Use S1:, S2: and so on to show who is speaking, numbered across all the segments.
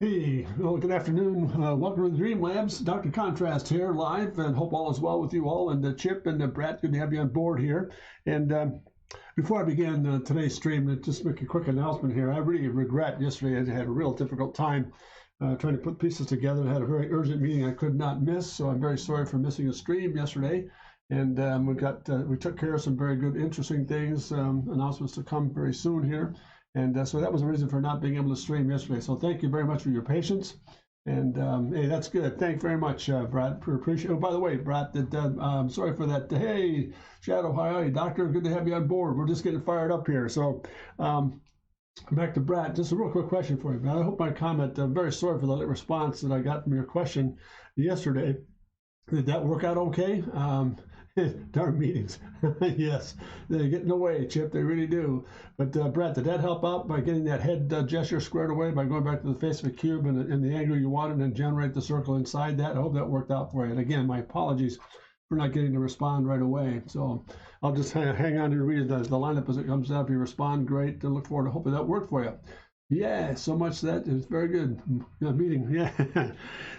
S1: Hey, well, good afternoon. Welcome to the Dream Labs. Dr. Contrast here, live, and hope all is well with you all. And Chip and Brett, good to have you on board here. And before I begin today's stream, just make a quick announcement here. I really regret yesterday I had a real difficult time trying to put pieces together. I had a very urgent meeting I could not miss, so I'm very sorry for missing a stream yesterday. And we took care of some very good, interesting things, announcements to come very soon here. And so that was the reason for not being able to stream yesterday. So thank you very much for your patience. And hey, that's good. Thank you very much, Brad. Appreciate. Oh, by the way, Brad, I'm sorry for that. Hey, Shadow, how are you, Doctor? Good to have you on board. We're just getting fired up here. So back to Brad. Just a real quick question for you, Brad. I hope my comment. I'm very sorry for the late response that I got from your question yesterday. Did that work out okay? Darn meetings. Yes, they get in the way, Chip. They really do. But Brett, did that help out by getting that head gesture squared away by going back to the face of a cube and the angle you wanted and generate the circle inside that? I hope that worked out for you. And again, my apologies for not getting to respond right away. So I'll just hang on to read the lineup as it comes up. If you respond, great. I look forward to hoping that worked for you. Yeah, so much that is very good meeting. Yeah.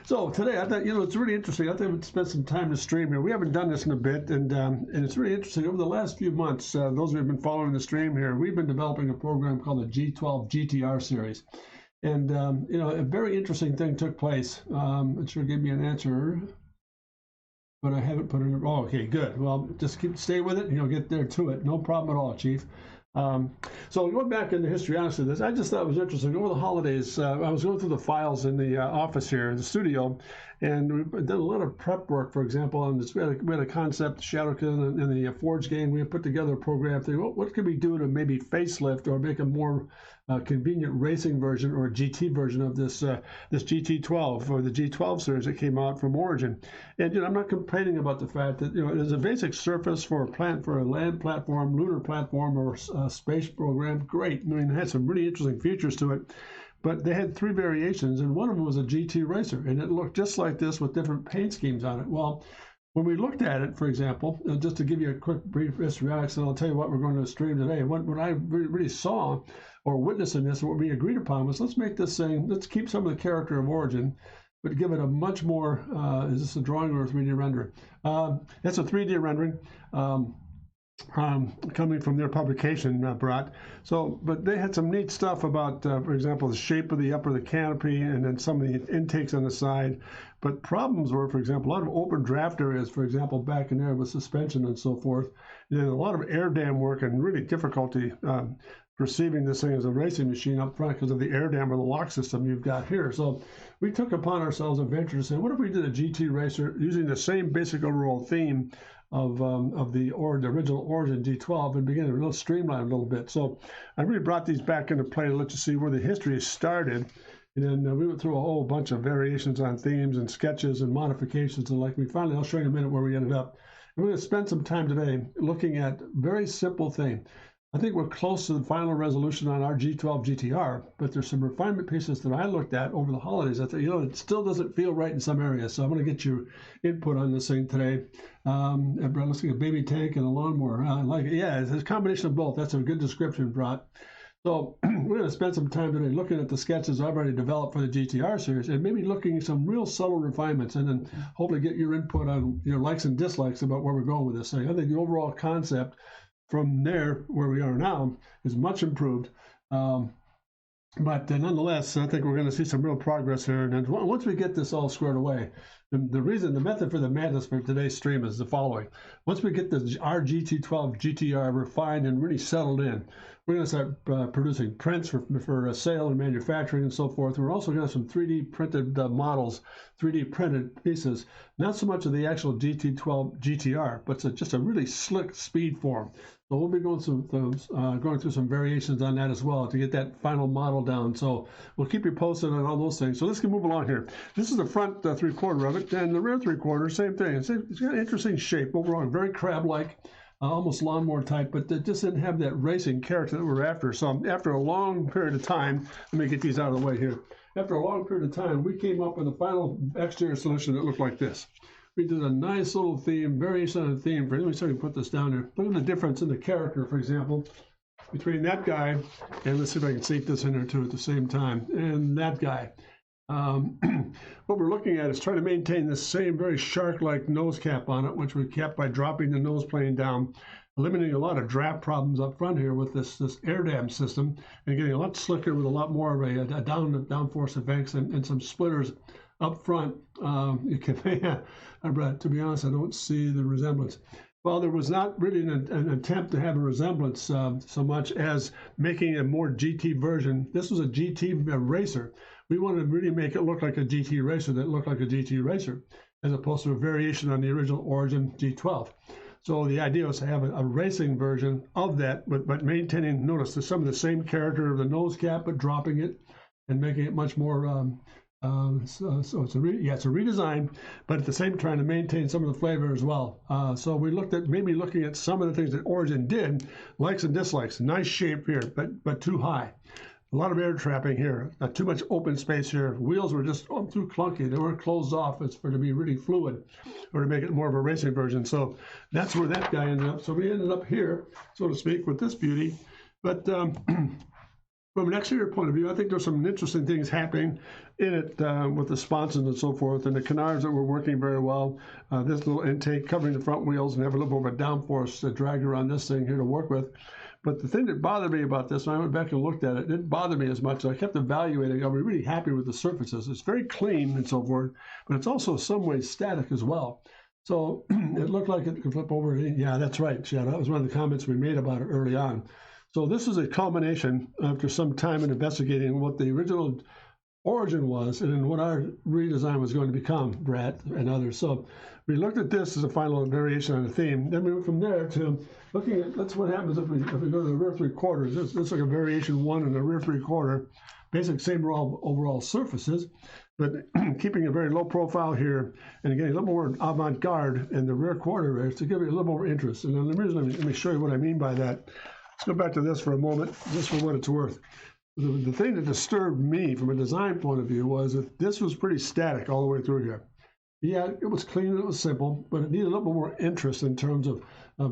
S1: So today I thought, it's really interesting. I thought we'd spend some time to stream here. We haven't done this in a bit, and it's really interesting. Over the last few months, those who have been following the stream here, we've been developing a program called the G12 GTR series. And, a very interesting thing took place. It sure gave me an answer, but I haven't put it in. Oh, okay, good. Well, just stay with it, and you'll get there to it. No problem at all, Chief. So going back into history, honestly, I just thought it was interesting. Over the holidays, I was going through the files in the office here, in the studio, and we did a lot of prep work, for example, on this. We had a concept, Shadowkin, and the Forge game. We put together a program thinking, what could we do to maybe facelift or make a more convenient racing version or a GT version of this GT12 or the G12 series that came out from Origin. And I'm not complaining about the fact that it is a basic surface for a land platform, lunar platform, or space program. Great. I mean, it had some really interesting features to it. But they had three variations, and one of them was a GT racer, and it looked just like this with different paint schemes on it. Well, when we looked at it, for example, just to give you a quick brief histrionics, and I'll tell you what we're going to stream today. What I really saw or witnessed in this, what we agreed upon was, let's make this thing, let's keep some of the character of Origin, but give it a much more, is this a drawing or a 3D render? That's a 3D rendering. Coming from their publication, Brat. So, but they had some neat stuff about, for example, the shape of the upper of the canopy and then some of the intakes on the side. But problems were, for example, a lot of open draft areas, for example, back in there with suspension and so forth. And a lot of air dam work and really difficulty perceiving this thing as a racing machine up front because of the air dam or the lock system you've got here. So we took upon ourselves a venture to say, what if we did a GT racer using the same basic overall theme of the original Origin G12 and begin to streamline a little bit. So I really brought these back into play to let you see where the history started. And then we went through a whole bunch of variations on themes and sketches and modifications. And I'll show you in a minute where we ended up. And we're going to spend some time today looking at a very simple thing. I think we're close to the final resolution on our G12 GTR, but there's some refinement pieces that I looked at over the holidays. I thought, it still doesn't feel right in some areas. So I'm going to get your input on this thing today. Let's see, a baby tank and a lawnmower. I like it. Yeah, it's a combination of both. That's a good description, Brot. So we're going to spend some time today looking at the sketches I've already developed for the GTR series and maybe looking at some real subtle refinements and then hopefully get your input on your likes and dislikes about where we're going with this thing. I think the overall concept from there, where we are now, is much improved. But nonetheless, I think we're going to see some real progress here. And then once we get this all squared away, the method for the madness for today's stream is the following. Once we get our GT12 GTR refined and really settled in, we're going to start producing prints for sale and manufacturing and so forth. We're also going to have some 3D printed models, 3D printed pieces, not so much of the actual GT12 GTR, but just a really slick speed form. So we'll be going through some variations on that as well to get that final model down. So we'll keep you posted on all those things. So let's move along here. This is the front 3/4 of it, and the rear 3/4, same thing. It's got an interesting shape overall, very crab-like, almost lawnmower type, but it just didn't have that racing character that we're after. So after a long period of time, let me get these out of the way here. After a long period of time, we came up with a final exterior solution that looked like this. We did a nice little variation on the theme. Let me start to put this down here. Look at the difference in the character, for example, between that guy and let's see if I can sync this in there too at the same time, and that guy. What we're looking at is trying to maintain the same very shark-like nose cap on it, which we kept by dropping the nose plane down, eliminating a lot of draft problems up front here with this air dam system, and getting a lot slicker with a lot more of a downforce effects and some splitters up front. You can, to be honest, I don't see the resemblance. Well, there was not really an attempt to have a resemblance so much as making a more GT version. This was a GT racer. We wanted to really make it look like a GT racer that looked like a GT racer, as opposed to a variation on the original Origin G12. So the idea was to have a racing version of that, but maintaining, notice, some of the same character of the nose cap, but dropping it and making it much more so it's a redesign, but at the same time trying to maintain some of the flavor as well. So we looked at maybe looking at some of the things that Origin did, likes and dislikes. Nice shape here, but too high. A lot of air trapping here, not too much open space here. Wheels were just too clunky. They weren't closed off. It's for to be really fluid, or to make it more of a racing version. So that's where that guy ended up. So we ended up here, so to speak, with this beauty. But from an exterior point of view, I think there's some interesting things happening in it with the sponsons and so forth, and the canards that were working very well. This little intake covering the front wheels and have a little more of a downforce drag around this thing here to work with. But the thing that bothered me about this, when I went back and looked at it, it didn't bother me as much. I kept evaluating. I was really happy with the surfaces. It's very clean and so forth, but it's also some ways static as well. So it looked like it could flip over. Yeah, that's right. Yeah, that was one of the comments we made about it early on. So this is a culmination after some time in investigating what the original Origin was and then what our redesign was going to become, Brad and others. So we looked at this as a final variation on the theme. Then we went from there to looking at, that's what happens if we go to the rear three quarters. This is like a variation one in the rear three quarter, basic same overall surfaces, but keeping a very low profile here, and again, a little more avant-garde in the rear quarter is to give it a little more interest. And then the reason, let me show you what I mean by that. Let's go back to this for a moment, just for what it's worth. The thing that disturbed me from a design point of view was that this was pretty static all the way through here. Yeah, it was clean, it was simple, but it needed a little more interest in terms of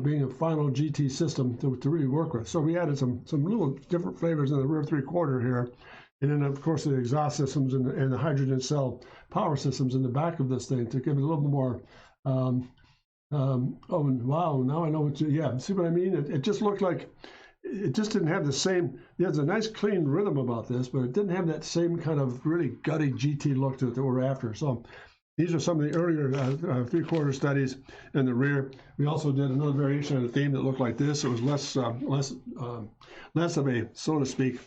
S1: being a final GT system to really work with. So we added some little different flavors in the rear three quarter here. And then, of course, the exhaust systems and the hydrogen cell power systems in the back of this thing to give it a little more, oh, wow, now I know what you, yeah, see what I mean? It just looked like, it just didn't have the same, there's a nice clean rhythm about this, but it didn't have that same kind of really gutty GT look to it that we're after. So these are some of the earlier three-quarter studies in the rear. We also did another variation of the theme that looked like this. It was less of a, so to speak,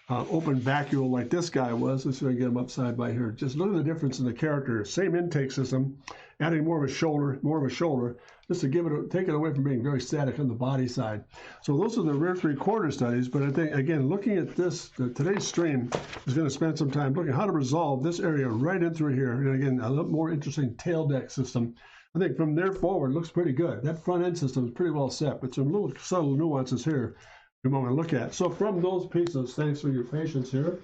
S1: open vacuole like this guy was. Let's see if I can get him upside by here. Just look at the difference in the character. Same intake system, adding more of a shoulder, just to give it, take it away from being very static on the body side. So those are the rear three-quarter studies. But I think, again, looking at this, today's stream is going to spend some time looking at how to resolve this area right in through here. And again, a little more interesting tail deck system. I think from there forward, it looks pretty good. That front end system is pretty well set, but some little subtle nuances here we want to look at. So from those pieces, thanks for your patience here.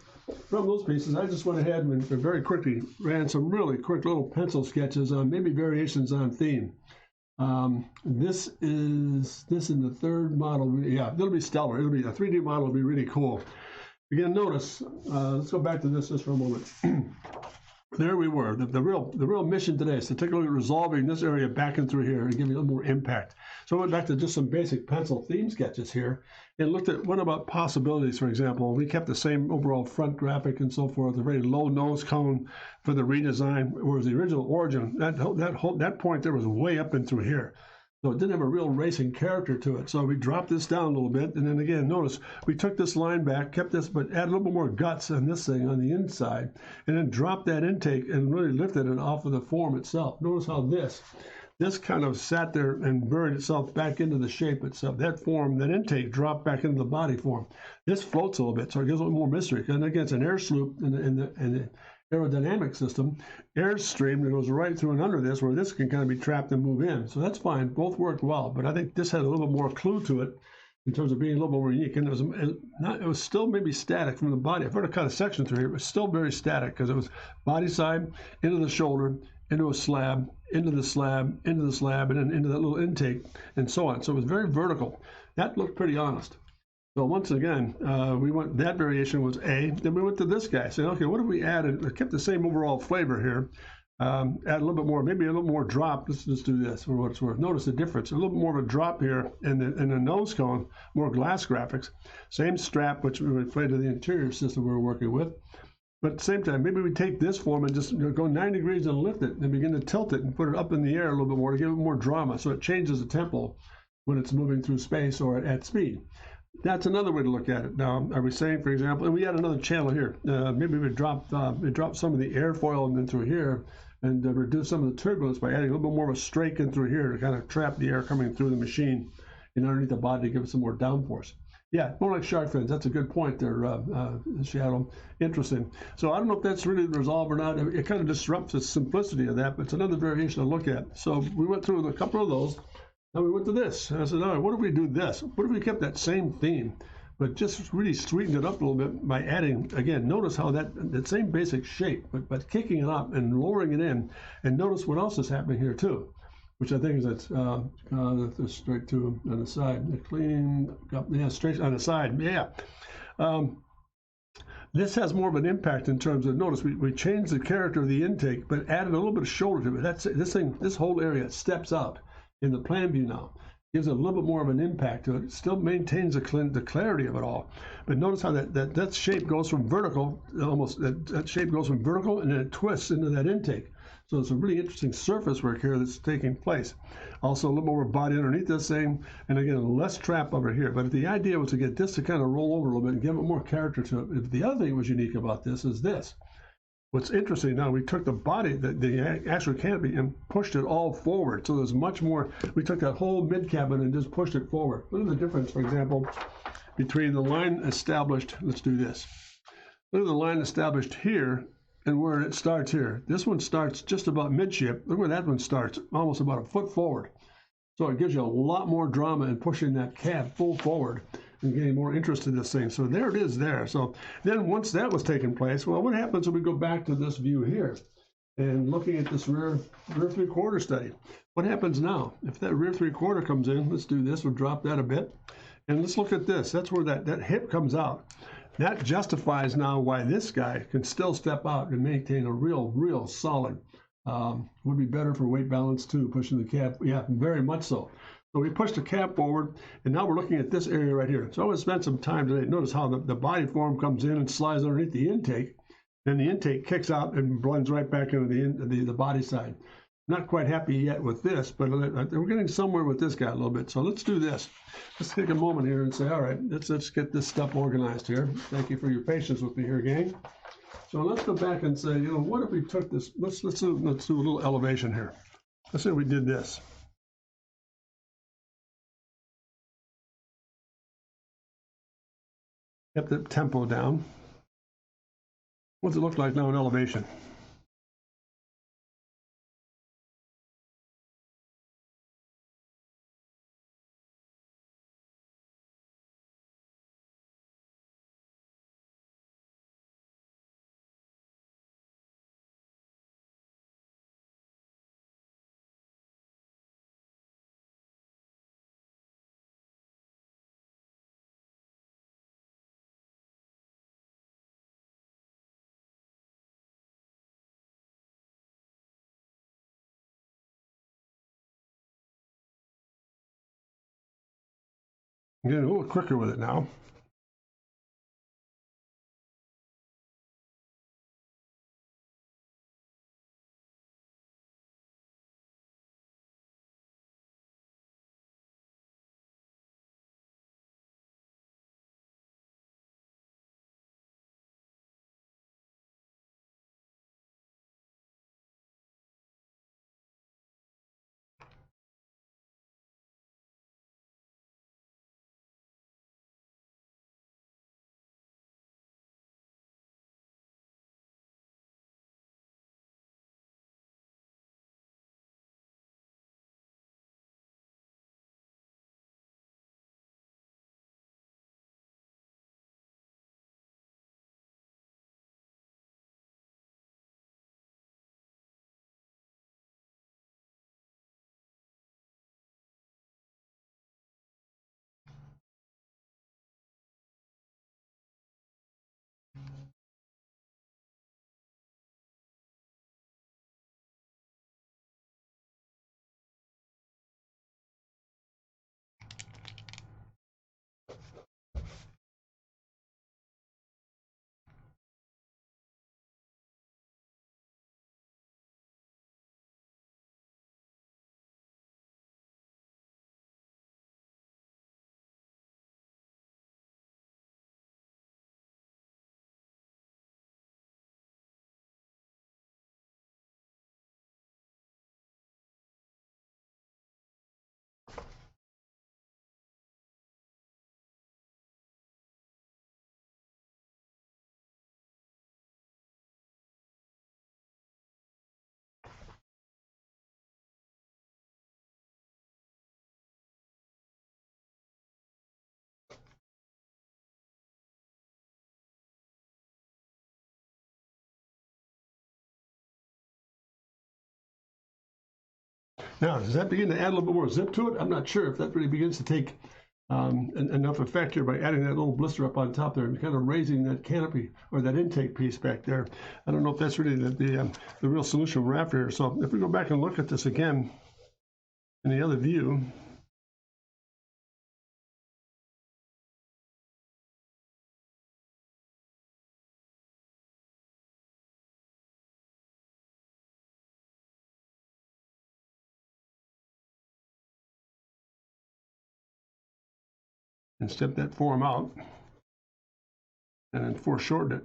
S1: From those pieces, I just went ahead and very quickly ran some really quick little pencil sketches on maybe variations on theme. This in the third model. Yeah, it'll be stellar. It'll be a 3D model. It'll be really cool. Again, notice. Let's go back to this just for a moment. There we were. The real mission today is to take a look at resolving this area back and through here and give you a little more impact. So I went back to just some basic pencil theme sketches here and looked at what about possibilities. For example, we kept the same overall front graphic and so forth, a very low nose cone for the redesign, whereas the original Origin, that point there was way up and through here. So it didn't have a real racing character to it. So we dropped this down a little bit. And then again, notice we took this line back, kept this, but added a little bit more guts on this thing on the inside, and then dropped that intake and really lifted it off of the form itself. Notice how this kind of sat there and buried itself back into the shape itself. That form, that intake dropped back into the body form. This floats a little bit, so it gives a little more mystery. And again, it's an air sloop in the aerodynamic system, airstream that goes right through and under this, where this can kind of be trapped and move in. So that's fine. Both worked well, but I think this had a little more clue to it in terms of being a little more unique. And it was still maybe static from the body. I've heard a kind of section through here. It was still very static because it was body side, into the shoulder, into a slab, into the slab, into the slab, and then into that little intake, and so on. So it was very vertical. That looked pretty honest. So once again, we went, that variation was A. Then we went to this guy, saying, okay, what if we added, kept the same overall flavor here, add a little bit more, maybe a little more drop. Let's just do this for what it's worth. Notice the difference, a little bit more of a drop here in the nose cone, more glass graphics. Same strap, which we played to the interior system we were working with. But at the same time, maybe we take this form and just go 9 degrees and lift it and begin to tilt it and put it up in the air a little bit more to give it more drama, so it changes the tempo when it's moving through space or at speed. That's another way to look at it. Now, are we saying, for example, and we had another channel here, maybe we drop some of the airfoil in through here and reduce some of the turbulence by adding a little bit more of a strake in through here to kind of trap the air coming through the machine and underneath the body to give it some more downforce. Yeah, more like shark fins. That's a good point there, Shadow. Interesting. So I don't know if that's really the resolve or not. It kind of disrupts the simplicity of that, but it's another variation to look at. So we went through a couple of those. Now we went to this. And I said, all right, what if we do this? What if we kept that same theme, but just really sweetened it up a little bit by adding, again, notice how that same basic shape, but kicking it up and lowering it in. And notice what else is happening here too, which I think is that's straight to on the side. The clean, yeah, straight on the side, yeah. This has more of an impact in terms of, notice we changed the character of the intake, but added a little bit of shoulder to it. This whole area steps out in the plan view now. Gives it a little bit more of an impact to it. It still maintains the clarity of it all. But notice how that shape goes from vertical, almost that shape goes from vertical and then it twists into that intake. So it's a really interesting surface work here that's taking place. Also a little more body underneath this thing, and again, less trap over here. But the idea was to get this to kind of roll over a little bit and give it more character to it. The other thing that was unique about this is this. What's interesting now, we took the body, the actual canopy, and pushed it all forward. So there's much more. We took that whole mid cabin and just pushed it forward. Look at the difference, for example, between the line established. Let's do this. Look at the line established here and where it starts here. This one starts just about midship. Look where that one starts, almost about a foot forward. So it gives you a lot more drama in pushing that cab full forward and getting more interest in this thing. So there it is there. So then once that was taking place, well, what happens when we go back to this view here and looking at this rear three-quarter study? What happens now? If that rear three-quarter comes in, let's do this, we'll drop that a bit. And let's look at this. That's where that hip comes out. That justifies now why this guy can still step out and maintain a real solid, would be better for weight balance too, pushing the cab. Yeah, very much so. So we pushed the cab forward, and now we're looking at this area right here. So I want to spend some time today. Notice how the body form comes in and slides underneath the intake, and the intake kicks out and blends right back into the body side. Not quite happy yet with this, but we're getting somewhere with this guy a little bit. So let's do this. Let's take a moment here and say, all right, let's get this stuff organized here. Thank you for your patience with me here, gang. So let's go back and say, you know, what if we took this? Let's do a little elevation here. Let's say we did this. Kept the tempo down. What's it look like now in elevation? I'm getting a little quicker with it now. Now, does that begin to add a little bit more zip to it? I'm not sure if that really begins to take enough effect here by adding that little blister up on top there and kind of raising that canopy or that intake piece back there. I don't know if that's really the real solution we're after here. So if we go back and look at this again in the other view, and step that form out and then foreshorten it.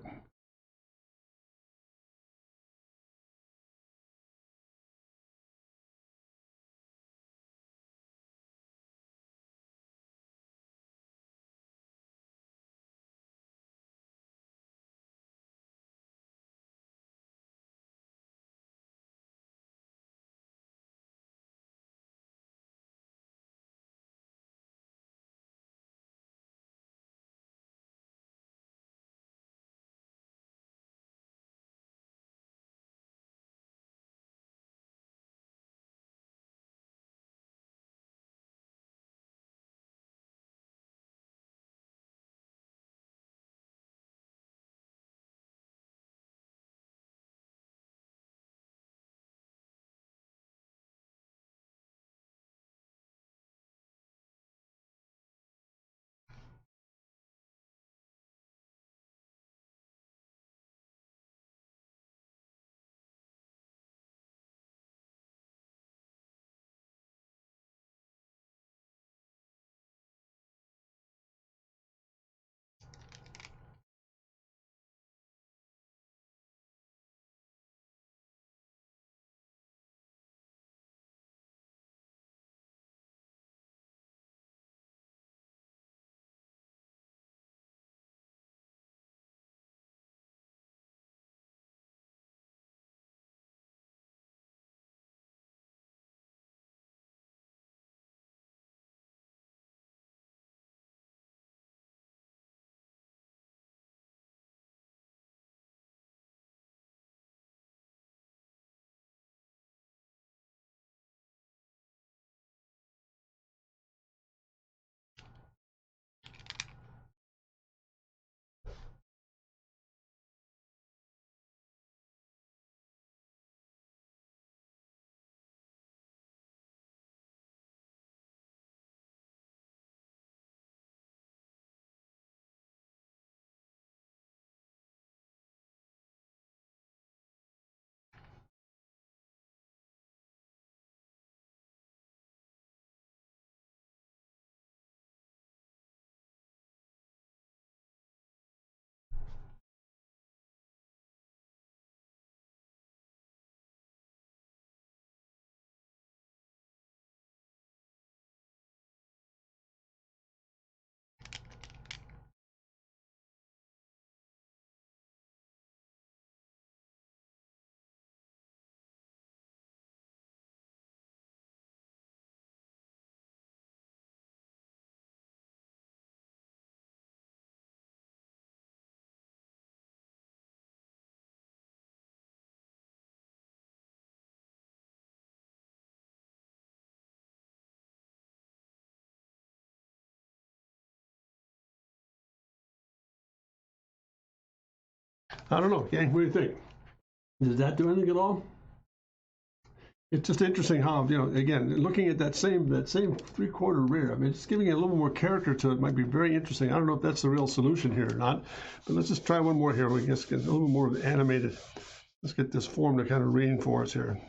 S1: I don't know, gang, what do you think? Did that do anything at all? It's just interesting how, again, looking at that same three-quarter rear, I mean, just giving it a little more character to it might be very interesting. I don't know if that's the real solution here or not, but let's just try one more here. We just get a little more animated. Let's get this form to kind of read for us here.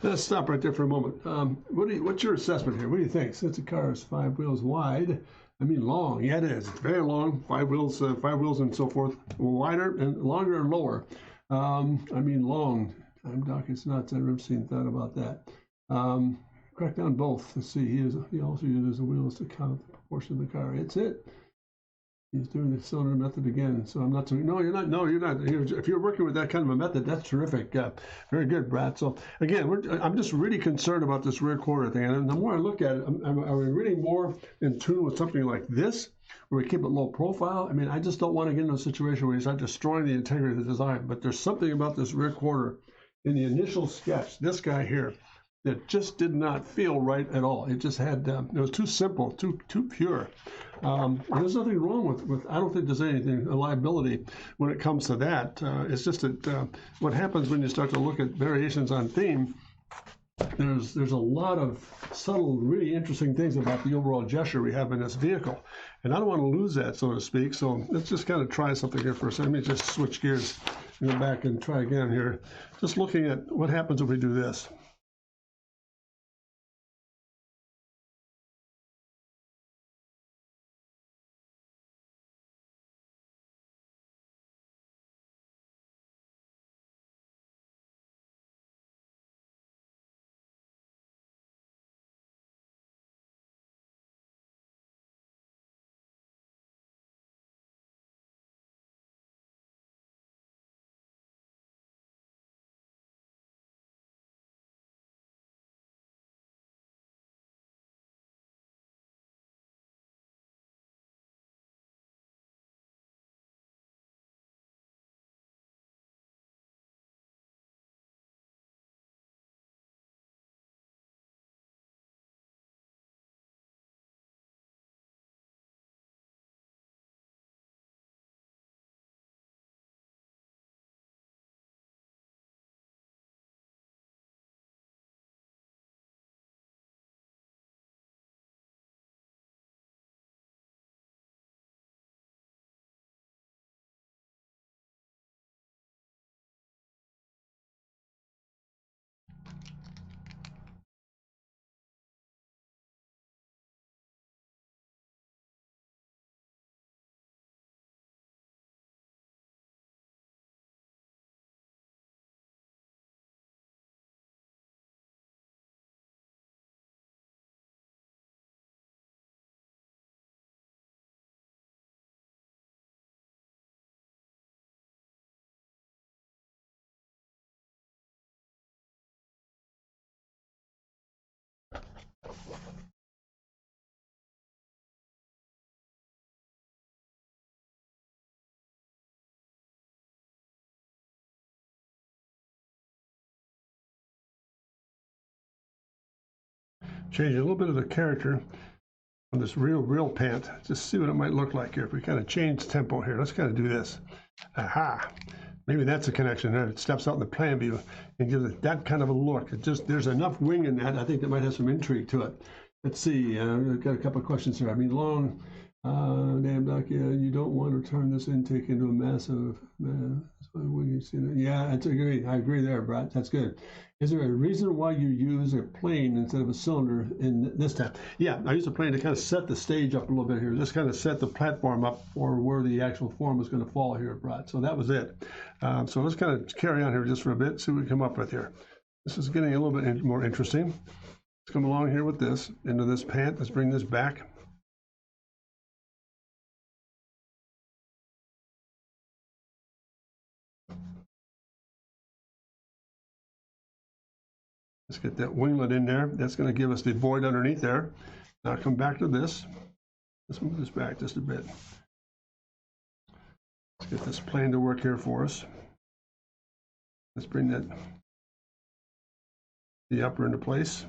S1: Let's stop right there for a moment. What's your assessment here? What do you think? Since the car is 5 wheels wide, I mean long. Yeah, it is. It's very long. 5 wheels and so forth. Wider and longer and lower. I mean long. I'm Doc. It's nuts. I've never seen thought about that. Crack down both. Let's see. He also uses the wheels to count the proportion of the car. It's it. He's doing the cylinder method again. So I'm not. No, you're not. No, you're not. If you're working with that kind of a method, that's terrific. Very good, Brad. So again, I'm just really concerned about this rear quarter thing. And the more I look at it, are we really more in tune with something like this, where we keep it low profile? I mean, I just don't want to get into a situation where you start destroying the integrity of the design. But there's something about this rear quarter in the initial sketch, this guy here, that just did not feel right at all. It just had, it was too simple, too pure. There's nothing wrong with, I don't think there's anything, a liability when it comes to that. It's just that what happens when you start to look at variations on theme, there's a lot of subtle, really interesting things about the overall gesture we have in this vehicle. And I don't want to lose that, so to speak. So let's just kind of try something here for a second. Let me just switch gears and go back and try again here. Just looking at what happens if we do this. Change a little bit of the character on this real pant. Just see what it might look like here. If we kind of change tempo here, let's kind of do this. Aha. Maybe that's a connection there. It steps out in the plan view and gives it that kind of a look. It just, there's enough wing in that. I think that might have some intrigue to it. Let's see. We've got a couple of questions here. I mean, long. Damn, Doc, yeah, you don't want to turn this intake into a massive. When you see that, yeah, that's agree. I agree there, Brad. That's good. Is there a reason why you use a plane instead of a cylinder in this time? Yeah, I use a plane to kind of set the stage up a little bit here. Just kind of set the platform up for where the actual form is going to fall here, Brad. So that was it. So let's kind of carry on here just for a bit, see what we come up with here. This is getting a little bit more interesting. Let's come along here with this, into this pant. Let's bring this back. Let's get that winglet in there. That's going to give us the void underneath there. Now come back to this. Let's move this back just a bit. Let's get this plane to work here for us. Let's bring that the upper into place.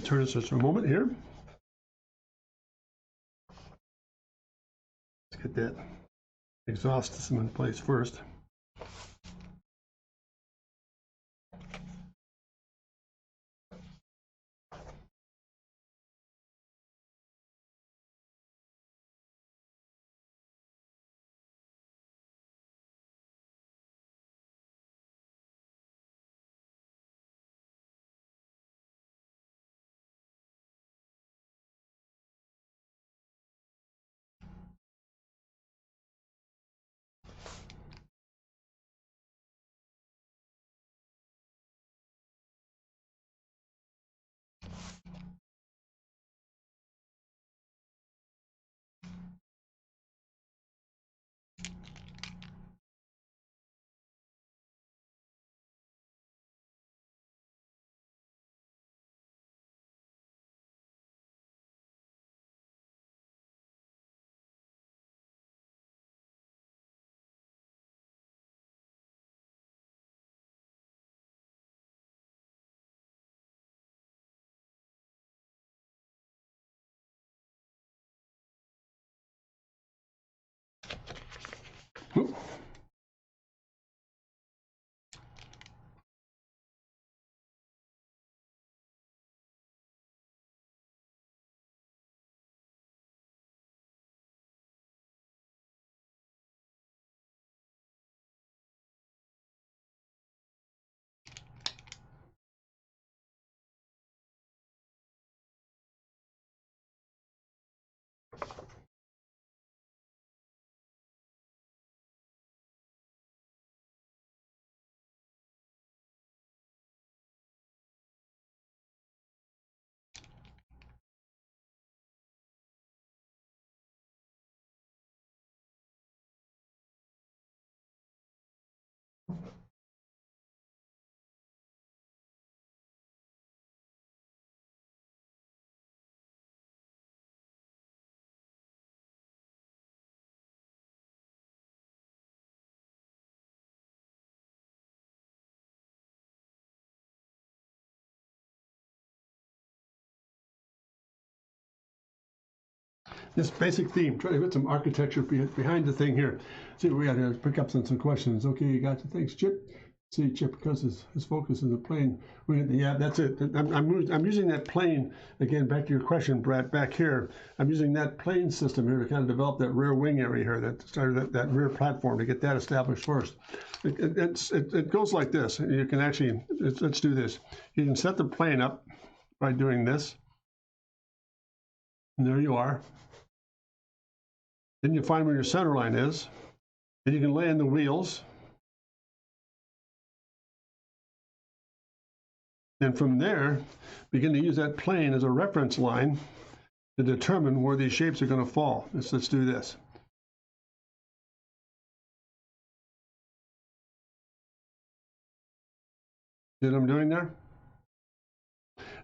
S1: Turn this just for a moment here. Let's get that exhaust system in place first. Oop. This basic theme, try to put some architecture behind the thing here. See what we got here, pick up some questions. Okay, you got your thanks, Chip. See, Chip, because his focus is the plane. Yeah, that's it. I'm using that plane, again, back to your question, Brad, back here. I'm using that plane system here to kind of develop that rear wing area here, that started that rear platform, to get that established first. It goes like this. You can actually, let's do this. You can set the plane up by doing this. And there you are. Then you find where your center line is. Then you can lay in the wheels. And from there, begin to use that plane as a reference line to determine where these shapes are going to fall. Let's do this. See what I'm doing there?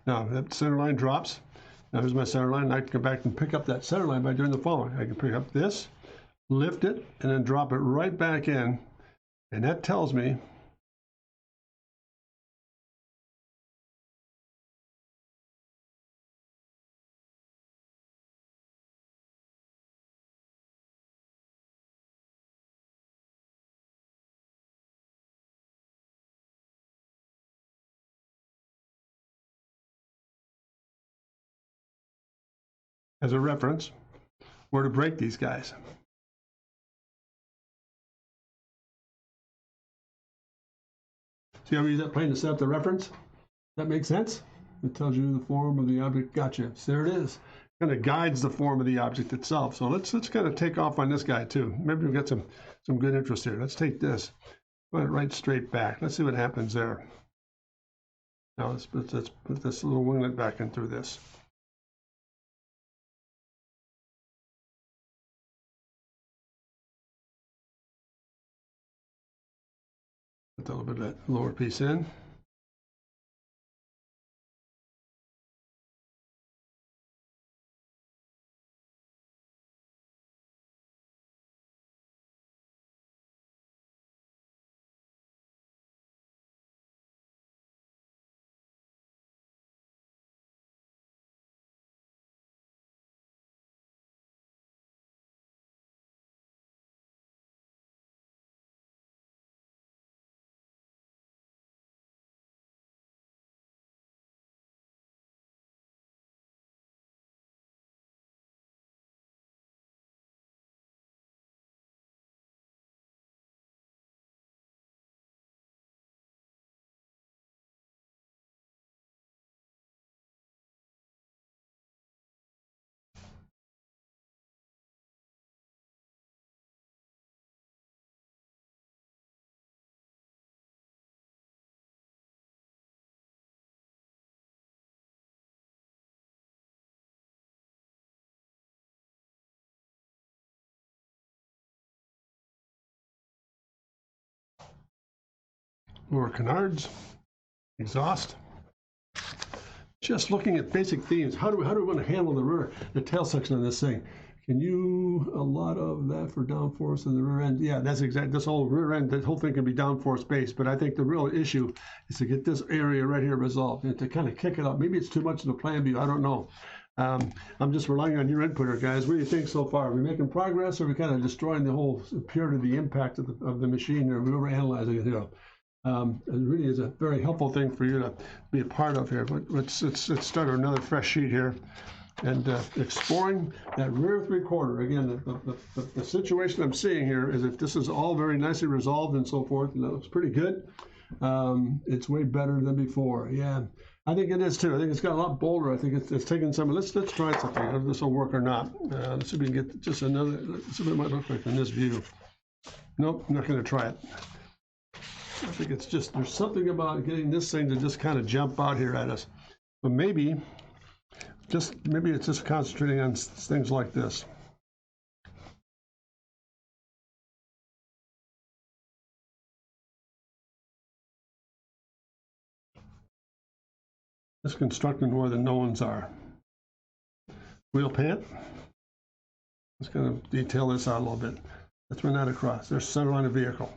S1: Now that center line drops. Now here's my center line. I can go back and pick up that center line by doing the following. I can pick up this, lift it, and then drop it right back in. And that tells me as a reference where to break these guys. See how we use that plane to set up the reference? That makes sense? It tells you the form of the object. Gotcha. So there it is. Kind of guides the form of the object itself. So let's kind of take off on this guy too. Maybe we've got some good interest here. Let's take this, put it right straight back. Let's see what happens there. Now let's put this little winglet back in through this. Put a little bit of that lower piece in. lower canards, exhaust. Just looking at basic themes. How do we want to handle the tail section of this thing? Can you a lot of that for downforce in the rear end? Yeah, that's exactly, this whole rear end, that whole thing can be downforce based, but I think the real issue is to get this area right here resolved and to kind of kick it up. Maybe it's too much in the plan view, I don't know. I'm just relying on your input here, guys. What do you think so far? Are we making progress, or are we kind of destroying the whole purity of the impact of the machine, or are we overanalyzing it? It really is a very helpful thing for you to be a part of here. But let's start another fresh sheet here and exploring that rear three-quarter. Again, the situation I'm seeing here is that this is all very nicely resolved and so forth, and that looks pretty good. It's way better than before. Yeah, I think it is too. I think it's got a lot bolder. I think it's taking some. Let's try something. If this will work or not. Let's see if we can get just another. Let's see what it might look like in this view. Nope, I'm not going to try it. I think it's just, there's something about getting this thing to just kind of jump out here at us. But maybe it's just concentrating on things like this. Just constructing more than no one's are. Wheel pant. Let's kind of detail this out a little bit. Let's run that across. There's center line of vehicle.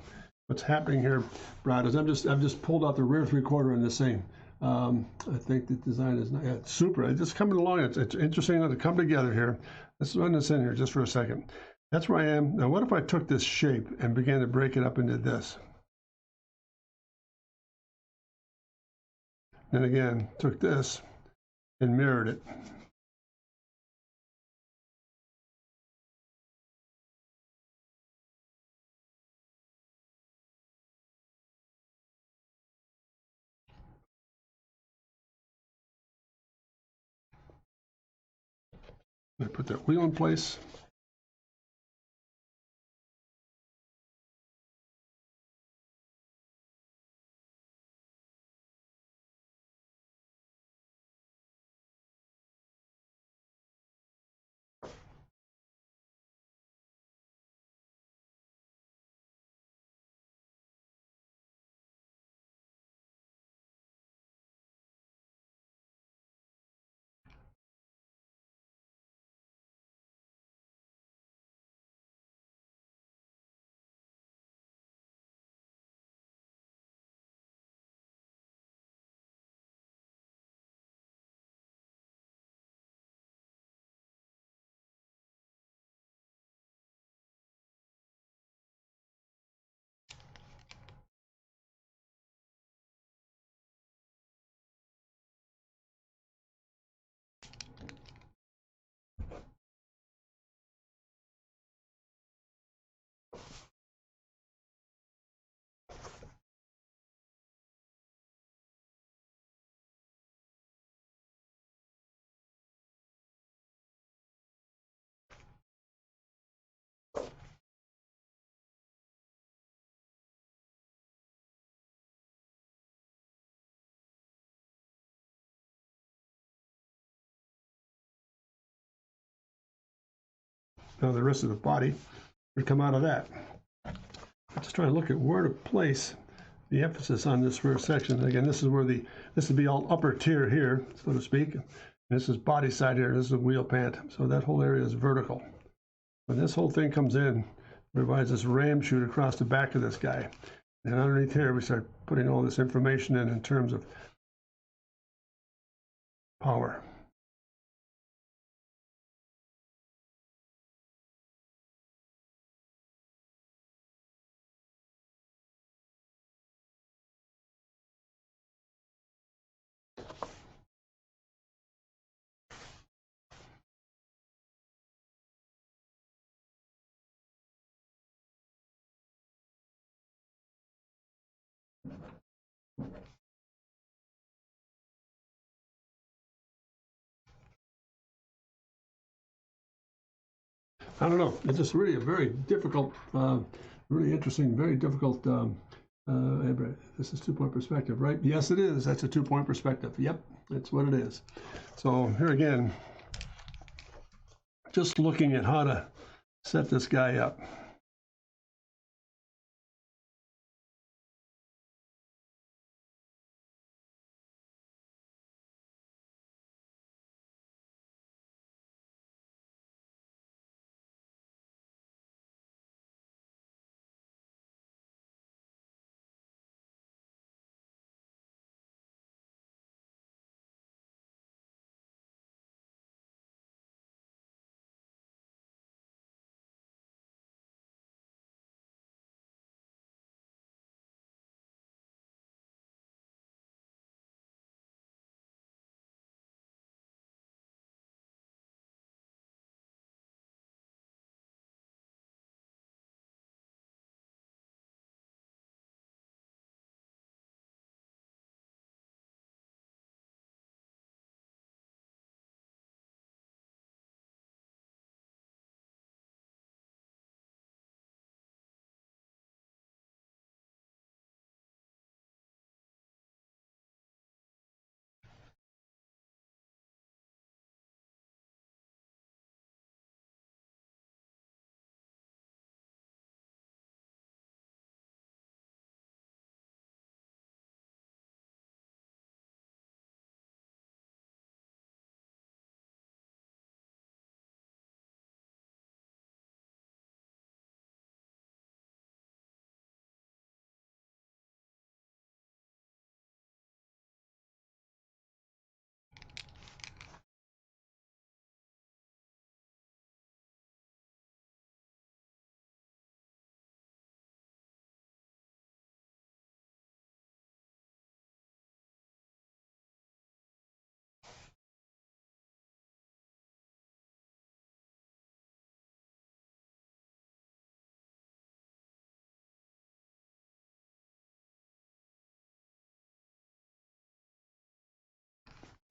S1: What's happening here, Brad, is I've just pulled out the rear three-quarter in the same. I think the design is not yet super. It's just coming along. It's interesting to come together here. Let's run this in here just for a second. That's where I am. Now, what if I took this shape and began to break it up into this? And again, took this and mirrored it. I put that wheel in place. Now the rest of the body would come out of that. I'm just trying to look at where to place the emphasis on this rear section. Again, this is where this would be all upper tier here, so to speak. And this is body side here. This is a wheel pant. So that whole area is vertical. When this whole thing comes in, it provides this ram chute across the back of this guy. And underneath here, we start putting all this information in terms of power. I don't know. It's just really a very difficult, really interesting, very difficult. This is 2-point perspective, right? Yes, it is. That's a 2-point perspective. Yep, that's what it is. So here again, just looking at how to set this guy up.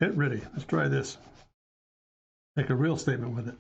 S1: Get ready. Let's try this. Make a real statement with it.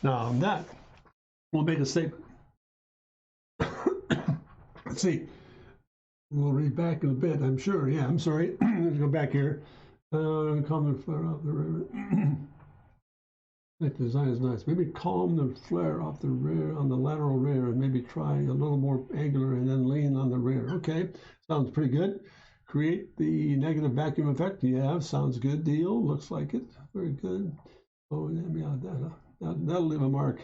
S1: Now on that, we'll make a statement. Let's see. We'll read back in a bit, I'm sure. Yeah, I'm sorry. Let's go back here. Calm the flare off the rear. That design is nice. Maybe calm the flare off the rear on the lateral rear and maybe try a little more angular and then lean on the rear. Okay, sounds pretty good. Create the negative vacuum effect. Yeah, sounds good deal. Looks like it. Very good. Oh, yeah, that'll leave a mark.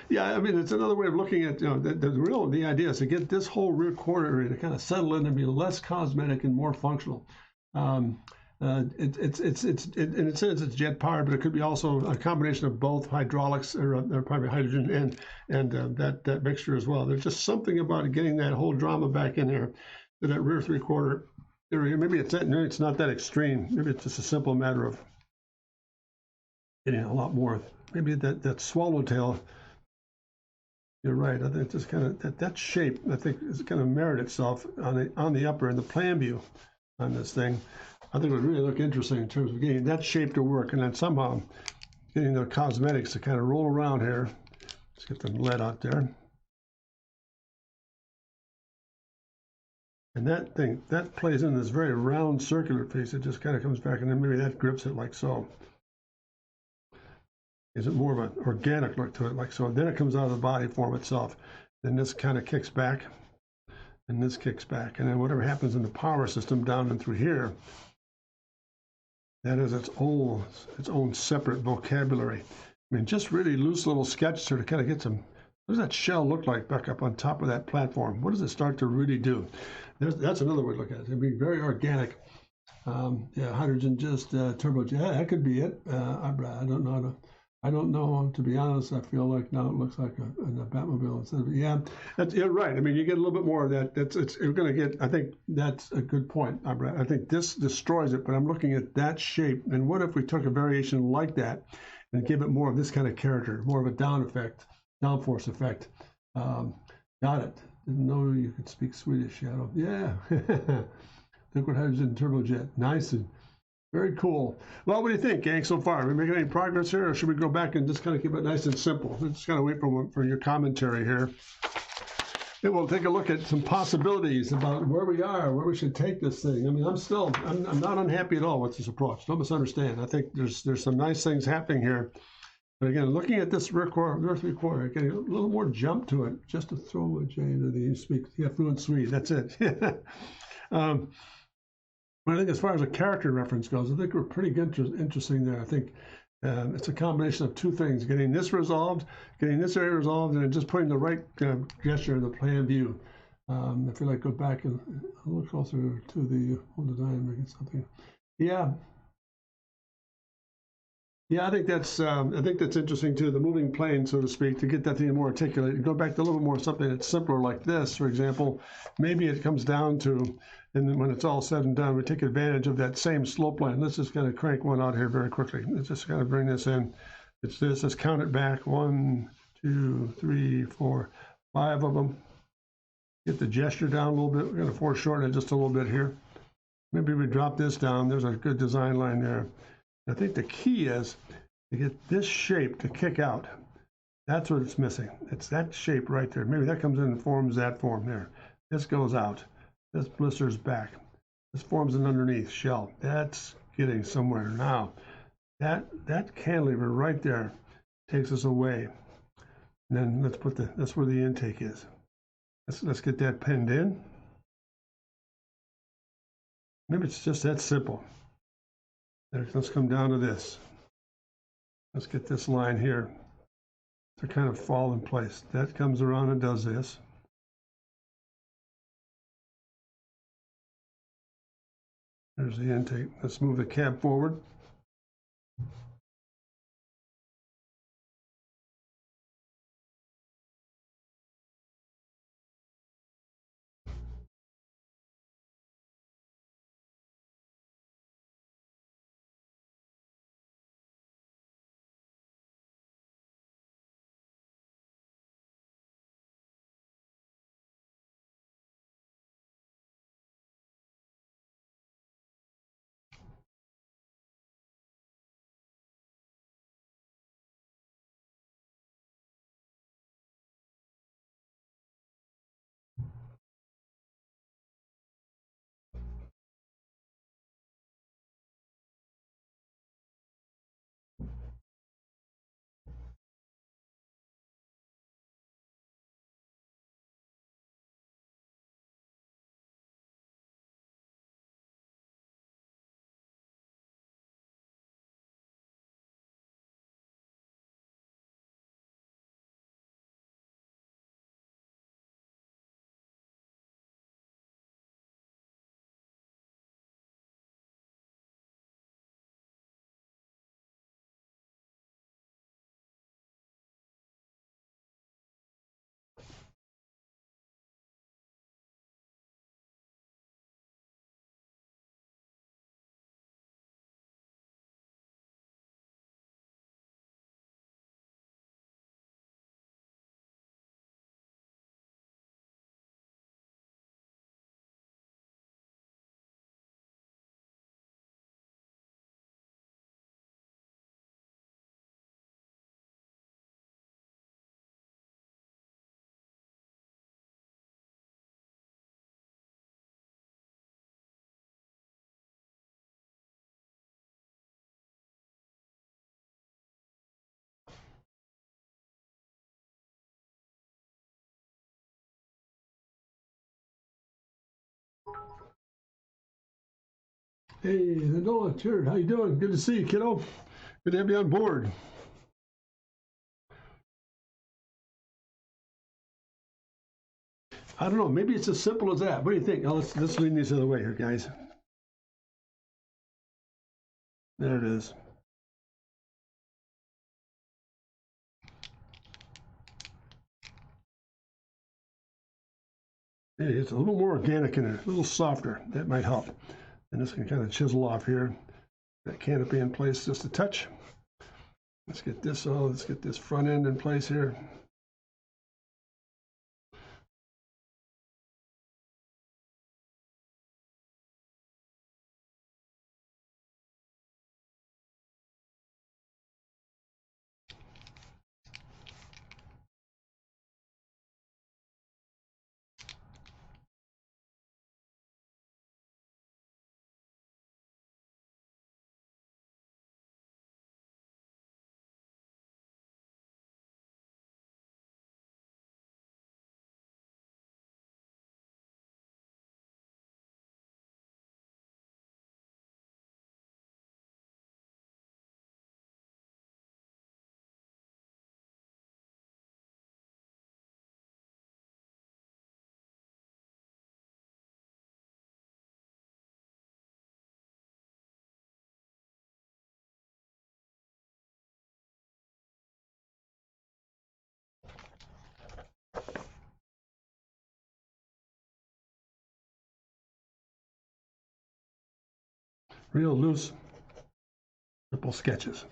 S1: Yeah, I mean, it's another way of looking at, the idea is to get this whole rear quarter area to kind of settle in and be less cosmetic and more functional. In a sense, it's jet powered, but it could be also a combination of both hydraulics or probably hydrogen and that mixture as well. There's just something about getting that whole drama back in there to that rear three quarter maybe it's not that extreme. Maybe it's just a simple matter of getting a lot more. Maybe that swallowtail. You're right. I think it's just kind of that shape. I think is going to merit itself on the upper and the plan view on this thing. I think it would really look interesting in terms of getting that shape to work, and then somehow getting the cosmetics to kind of roll around here. Let's get the lead out there. And that thing, that plays in this very round circular piece. It just kind of comes back, and then maybe that grips it like so. Is it more of an organic look to it, like so? Then it comes out of the body form itself. Then this kind of kicks back, and this kicks back. And then whatever happens in the power system down and through here, that is its own separate vocabulary. I mean, just really loose little sketch to kind of get some. What does that shell look like back up on top of that platform? What does it start to really do? That's another way to look at it. It'd be very organic. Yeah, hydrogen just turbojet. Yeah, that could be it. I don't know. I don't know, to be honest. I feel like now it looks like a Batmobile instead of, yeah, you're right. I mean, you get a little bit more of that. You're going to get, I think that's a good point, Brad. I think this destroys it, but I'm looking at that shape. And what if we took a variation like that and give it more of this kind of character, more of a downforce effect? Got it. Didn't know you could speak Swedish, Shadow. Yeah. Liquid hydrogen turbojet. Nice and very cool. Well, what do you think, gang, so far? Are we making any progress here, or should we go back and just kind of keep it nice and simple? Let's just kind of wait for your commentary here. And we'll take a look at some possibilities about where we are, where we should take this thing. I mean, I'm not unhappy at all with this approach. Don't misunderstand. I think there's some nice things happening here. But again, looking at this Earth recorder, getting a little more jump to it, just to throw a J into the speak. Yeah, fluent Swede. That's it. But I think as far as a character reference goes, I think we're pretty interesting there. I think it's a combination of two things: getting this resolved, getting this area resolved, and just putting the right gesture in the plan view. I feel like go back and a little closer to the whole design, making something. Yeah. Yeah, I think that's interesting too. The moving plane, so to speak, to get that thing more articulated. Go back to a little more something that's simpler, like this, for example. Maybe it comes down to, and then when it's all said and done, we take advantage of that same slope line. Let's just kind of crank one out here very quickly. Let's just kind of bring this in. It's this. Let's count it back. 1, 2, 3, 4, 5 of them. Get the gesture down a little bit. We're going to foreshorten it just a little bit here. Maybe we drop this down. There's a good design line there. I think the key is to get this shape to kick out. That's what it's missing. It's that shape right there. Maybe that comes in and forms that form there. This goes out. This blisters back. This forms an underneath shell. That's getting somewhere. Now, that cantilever right there takes us away. And then let's put that's where the intake is. Let's get that pinned in. Maybe it's just that simple. Let's come down to this. Let's get this line here to kind of fall in place. That comes around and does this. There's the intake. Let's move the cab forward. Hey, Noah, Jared, how you doing? Good to see you, kiddo. Good to have you on board. I don't know. Maybe it's as simple as that. What do you think? Oh, let's lean these other way here, guys. There it is. It's a little more organic in there, a little softer. That might help. And this can kind of chisel off here. That canopy in place just a touch. Let's get this front end in place here. Real loose, simple sketches.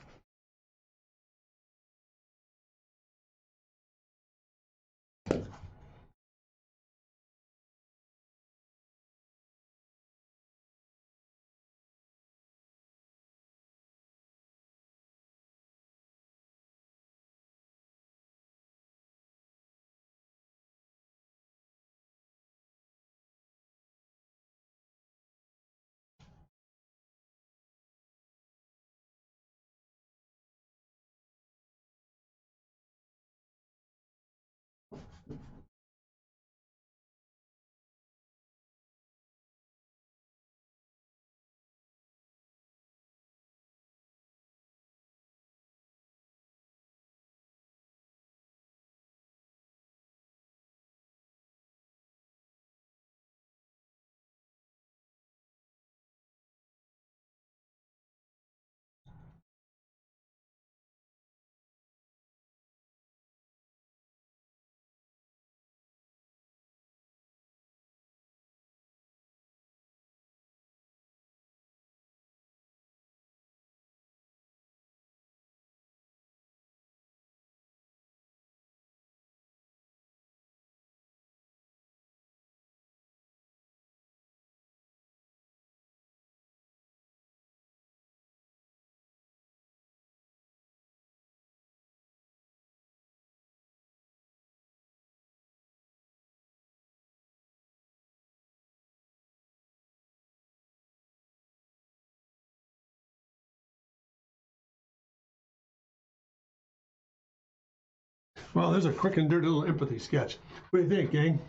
S1: Well, there's a quick and dirty little empathy sketch. What do you think, gang?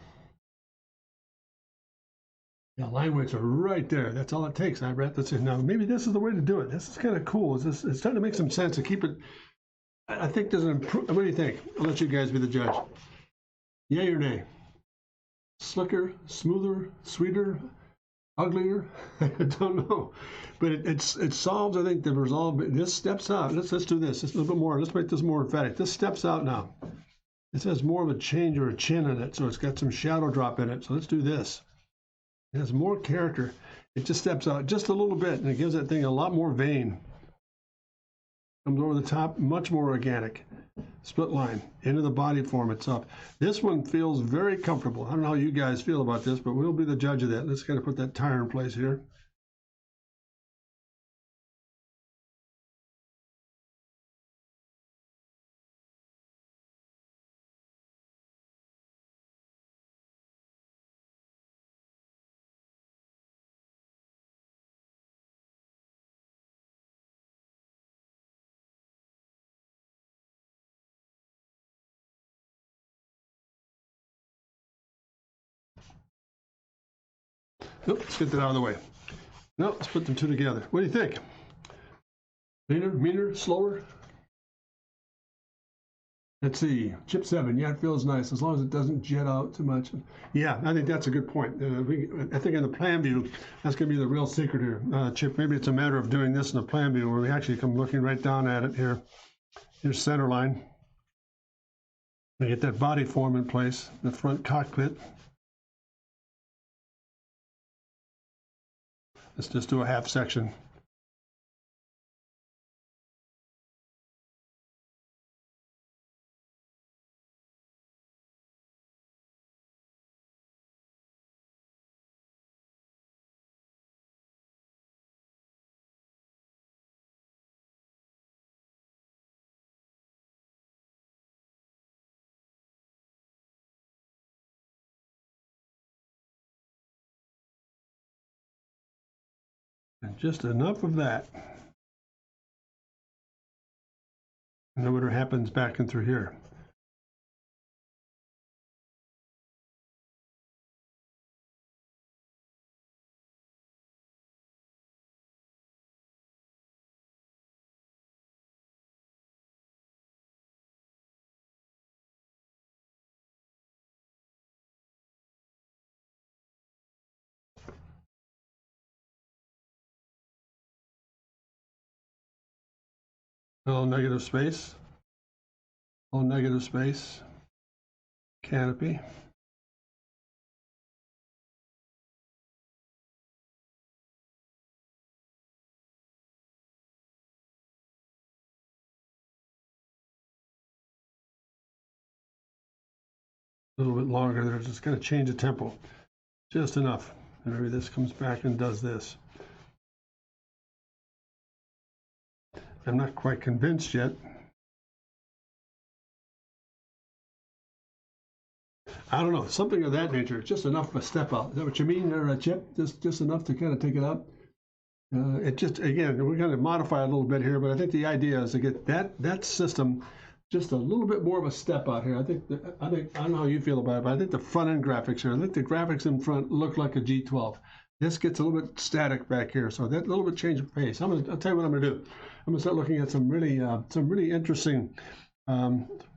S1: Yeah, line weights are right there. That's all it takes. I read this. Now, maybe this is the way to do it. This is kind of cool. It's starting to make some sense to keep it. I think there's an improvement. What do you think? I'll let you guys be the judge. Yay or nay? Slicker, smoother, sweeter, uglier? I don't know. But it solves, I think, the resolve. This steps out. Let's do this. Just a little bit more. Let's make this more emphatic. This steps out now. This has more of a change or a chin in it, so it's got some shadow drop in it. So let's do this. It has more character. It just steps out just a little bit, and it gives that thing a lot more vein. Comes over the top, much more organic. Split line, into the body form itself. This one feels very comfortable. I don't know how you guys feel about this, but we'll be the judge of that. Let's kind of put that tire in place here. Let's get that out of the way. No, let's put them two together. What do you think? Leaner, meaner, slower? Let's see, chip 7, yeah, it feels nice as long as it doesn't jet out too much. Yeah, I think that's a good point. I think in the plan view, that's going to be the real secret here, Chip. Maybe it's a matter of doing this in the plan view where we actually come looking right down at it here. Here's center line. We get that body form in place, the front cockpit. Let's just do a half section. And just enough of that. And then what happens back and through here. All negative space. All negative space. Canopy. A little bit longer there, just going to change the tempo. Just enough. And maybe this comes back and does this. I'm not quite convinced yet. I don't know, something of that nature. Just enough of a step out. Is that what you mean there, Chip? Just enough to kind of take it up? It just, again, we're going to modify a little bit here, but I think the idea is to get that system just a little bit more of a step out here. I think I don't know how you feel about it, but I think the front end graphics here, I think the graphics in front look like a G12. This gets a little bit static back here, so that little bit change of pace. I'll tell you what I'm going to do. I'm going to start looking at some really interesting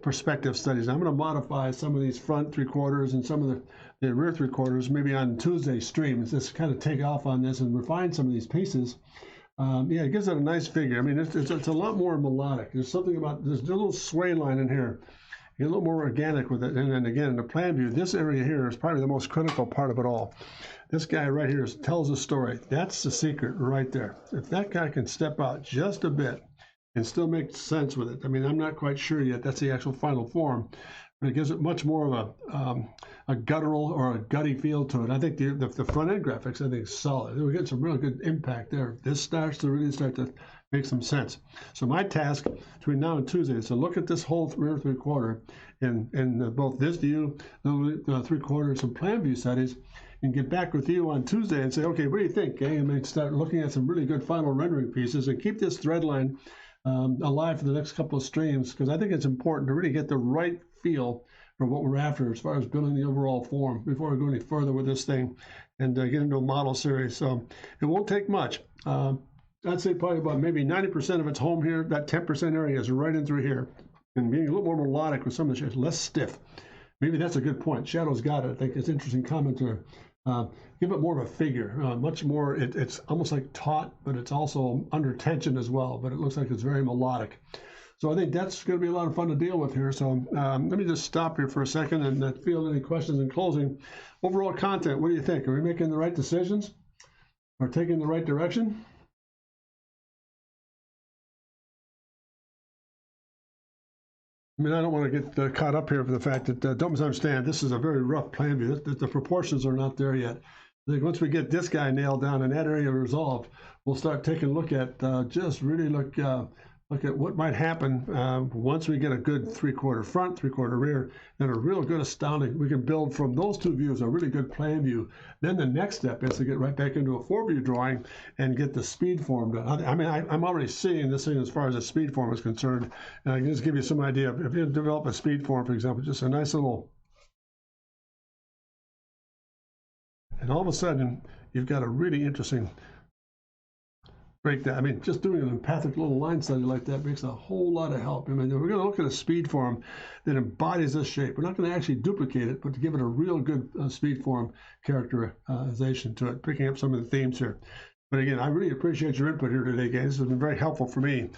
S1: perspective studies. I'm going to modify some of these front 3/4 and some of the rear 3/4 maybe on Tuesday's stream. Just kind of take off on this and refine some of these pieces. Yeah, it gives it a nice figure. I mean, it's a lot more melodic. There's something about, there's a little sway line in here. Get a little more organic with it. And then again, in the plan view, this area here is probably the most critical part of it all. This guy right here tells a story. That's the secret right there. If that guy can step out just a bit and still make sense with it. I mean, I'm not quite sure yet. That's the actual final form. But it gives it much more of a guttural or a gutty feel to it. I think the front end graphics, I think, is solid. We get some really good impact there. This starts to really start to make some sense. So my task between now and Tuesday is to look at this whole rear 3/4 in both this view, the 3/4, and plan view studies, and get back with you on Tuesday and say, okay, what do you think? Okay? And then start looking at some really good final rendering pieces and keep this thread line alive for the next couple of streams, because I think it's important to really get the right feel for what we're after as far as building the overall form before we go any further with this thing and get into a model series. So it won't take much. I'd say probably about maybe 90% of its home here. That 10% area is right in through here, and being a little more melodic with some of the shapes, less stiff. Maybe that's a good point. Shadow's got it. I think it's an interesting comment there. Give it more of a figure, much more, it's almost like taut, but it's also under tension as well, but it looks like it's very melodic. So I think that's going to be a lot of fun to deal with here. So let me just stop here for a second and field any questions in closing. Overall content, what do you think? Are we making the right decisions or taking the right direction? I mean, I don't want to get caught up here for the fact that, don't misunderstand, this is a very rough plan view. The proportions are not there yet. I think once we get this guy nailed down and that area resolved, we'll start taking a look at, just really look at what might happen once we get a good 3/4 front, 3/4 rear, and a real good astounding. We can build from those two views a really good plan view. Then the next step is to get right back into a 4-view drawing and get the speed form done. I mean, I'm already seeing this thing as far as the speed form is concerned. And I can just give you some idea. If you develop a speed form, for example, just a nice little, and all of a sudden, you've got a really interesting break that. I mean, just doing an empathic little line study like that makes a whole lot of help. I mean, we're going to look at a speed form that embodies this shape. We're not going to actually duplicate it, but to give it a real good speed form characterization to it, picking up some of the themes here. But again, I really appreciate your input here today, guys. This has been very helpful for me.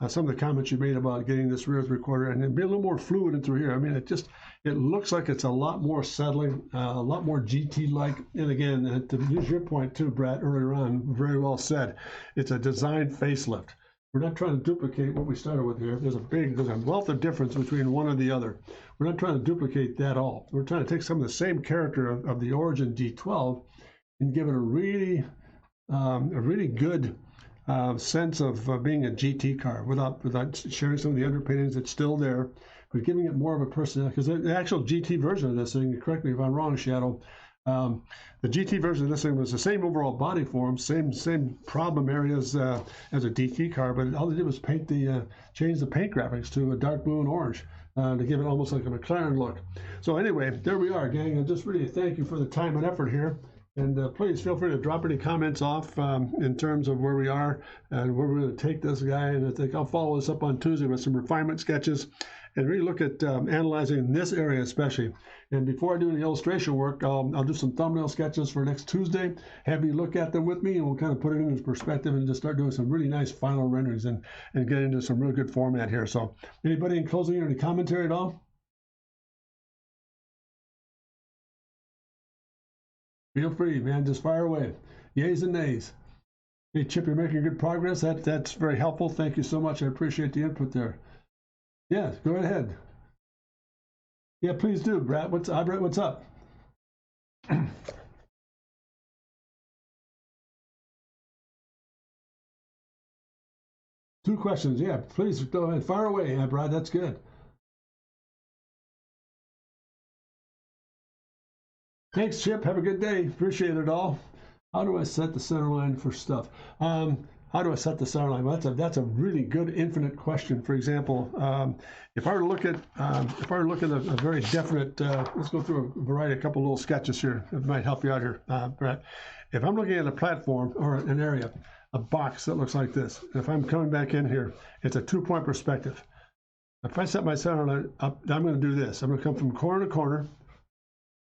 S1: Some of the comments you made about getting this rear recorder and then be a little more fluid in through here. I mean, it looks like it's a lot more settling, a lot more GT-like. And again, to use your point too, Brad, earlier on, very well said. It's a design facelift. We're not trying to duplicate what we started with here. There's a wealth of difference between one and the other. We're not trying to duplicate that all. We're trying to take some of the same character of the origin D12 and give it a really good sense of being a GT car without sharing some of the underpinnings that's still there, but giving it more of a personality. Because the actual GT version of this thing, correct me if I'm wrong, Shadow, the GT version of this thing was the same overall body form, same problem areas as a DT car, but all they did was change the paint graphics to a dark blue and orange to give it almost like a McLaren look. So anyway, there we are, gang. And just really thank you for the time and effort here. And please feel free to drop any comments off in terms of where we are and where we're going to take this guy. And I think I'll follow this up on Tuesday with some refinement sketches and really look at analyzing this area especially. And before I do any illustration work, I'll do some thumbnail sketches for next Tuesday. Have you look at them with me, and we'll kind of put it into perspective and just start doing some really nice final renderings and get into some real good format here. So anybody in closing or any commentary at all? Feel free, man. Just fire away. Yays and nays. Hey, Chip, you're making good progress. That's very helpful. Thank you so much. I appreciate the input there. Yeah, go ahead. Yeah, please do, Brett. What's up? Two questions. Yeah, please go ahead. Fire away, Brad. That's good. Thanks, Chip. Have a good day. Appreciate it all. How do I set the center line for stuff? How do I set the center line? Well, that's a really good infinite question. For example, if I were to look at a very definite, let's go through a variety, a couple little sketches here. It might help you out here, Brett. If I'm looking at a platform or an area, a box that looks like this, if I'm coming back in here, it's a 2-point perspective. If I set my center line up, I'm going to do this. I'm going to come from corner to corner,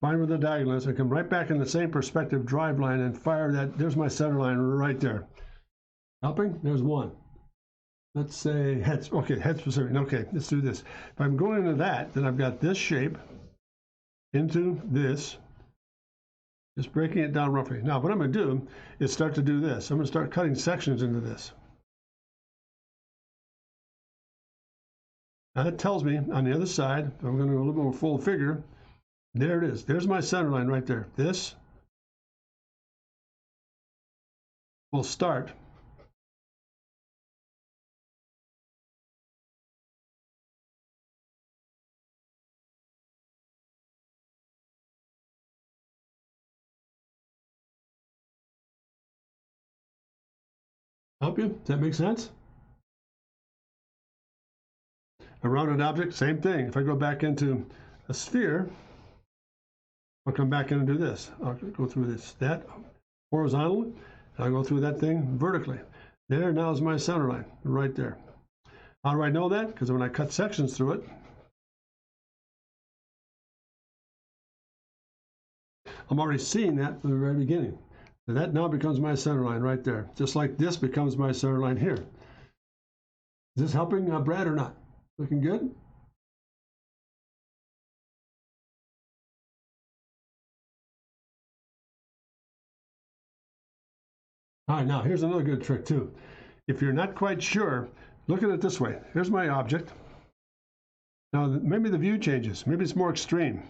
S1: find where the diagonal is, and come right back in the same perspective drive line and fire that. There's my center line right there. Helping? There's one. Let's say heads. Okay, head specific. Okay, let's do this. If I'm going into that, then I've got this shape into this, just breaking it down roughly. Now, what I'm going to do is start to do this. I'm going to start cutting sections into this. Now, that tells me on the other side, I'm going to do a little more full figure. There it is. There's my center line right there. This will start help you? Does that make sense? A rounded object, same thing. If I go back into a sphere, I'll come back in and do this. I'll go through that horizontally, and I'll go through that thing vertically. There now is my center line, right there. How do I know that? Because when I cut sections through it, I'm already seeing that from the very beginning. So that now becomes my center line right there, just like this becomes my center line here. Is this helping, Brad, or not? Looking good? All right, now here's another good trick too. If you're not quite sure, look at it this way. Here's my object. Now maybe the view changes. Maybe it's more extreme.